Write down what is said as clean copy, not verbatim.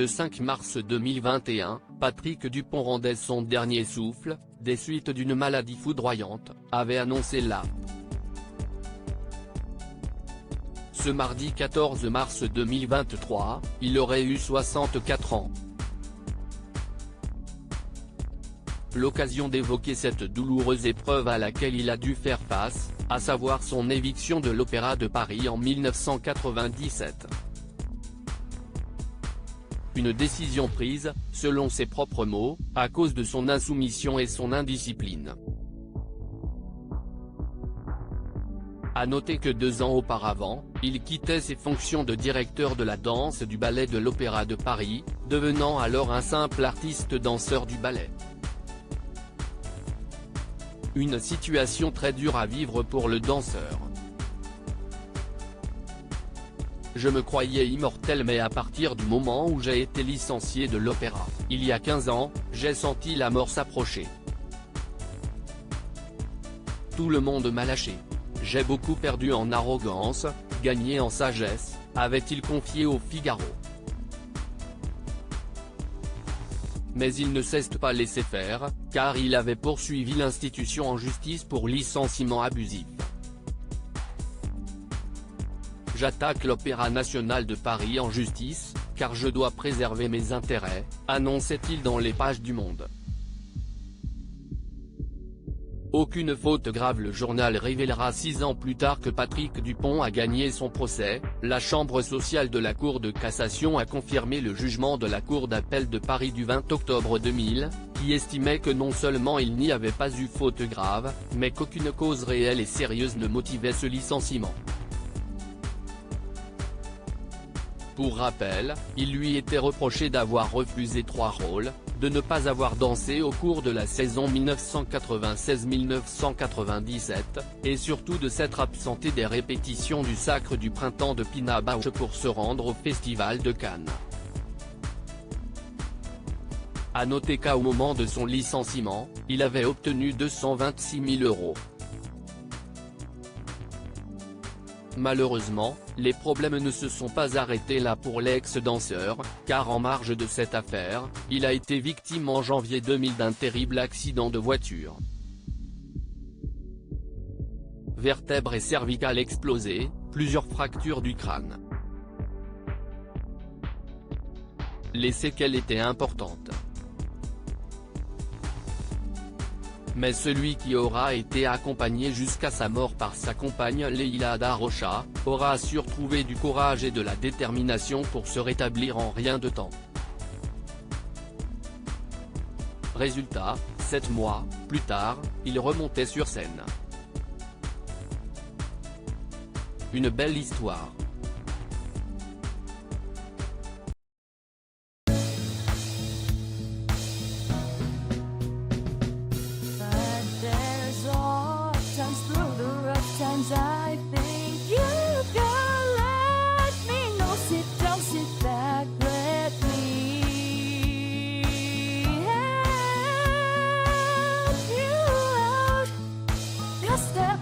Le 5 mars 2021, Patrick Dupont rendait son dernier souffle, des suites d'une maladie foudroyante, avait annoncé la. Ce mardi 14 mars 2023, il aurait eu 64 ans. L'occasion d'évoquer cette douloureuse épreuve à laquelle il a dû faire face, à savoir son éviction de l'Opéra de Paris en 1997. Une décision prise, selon ses propres mots, à cause de son insoumission et son indiscipline. À noter que 2 ans auparavant, il quittait ses fonctions de directeur de la danse du ballet de l'Opéra de Paris, devenant alors un simple artiste danseur du ballet. Une situation très dure à vivre pour le danseur. Je me croyais immortel, mais à partir du moment où j'ai été licencié de l'opéra, il y a 15 ans, j'ai senti la mort s'approcher. Tout le monde m'a lâché. J'ai beaucoup perdu en arrogance, gagné en sagesse, avait-il confié au Figaro. Mais il ne s'est pas laissé faire, car il avait poursuivi l'institution en justice pour licenciement abusif. J'attaque l'Opéra national de Paris en justice, car je dois préserver mes intérêts, annonçait-il dans les pages du Monde. Aucune faute grave. Le journal révélera 6 ans plus tard que Patrick Dupont a gagné son procès. La chambre sociale de la Cour de cassation a confirmé le jugement de la Cour d'appel de Paris du 20 octobre 2000, qui estimait que non seulement il n'y avait pas eu faute grave, mais qu'aucune cause réelle et sérieuse ne motivait ce licenciement. Pour rappel, il lui était reproché d'avoir refusé 3 rôles, de ne pas avoir dansé au cours de la saison 1996-1997, et surtout de s'être absenté des répétitions du Sacre du Printemps de Pina Bausch pour se rendre au Festival de Cannes. À noter qu'au moment de son licenciement, il avait obtenu 226 000 €. Malheureusement, les problèmes ne se sont pas arrêtés là pour l'ex-danseur, car en marge de cette affaire, il a été victime en janvier 2000 d'un terrible accident de voiture. Vertèbres et cervicales explosées, plusieurs fractures du crâne. Les séquelles étaient importantes. Mais celui qui aura été accompagné jusqu'à sa mort par sa compagne Leïla Da Rocha, aura su retrouver du courage et de la détermination pour se rétablir en rien de temps. Résultat, 7 mois plus tard, il remontait sur scène. Une belle histoire. I think you can let me know. Sit down, sit back, let me help you out. Just step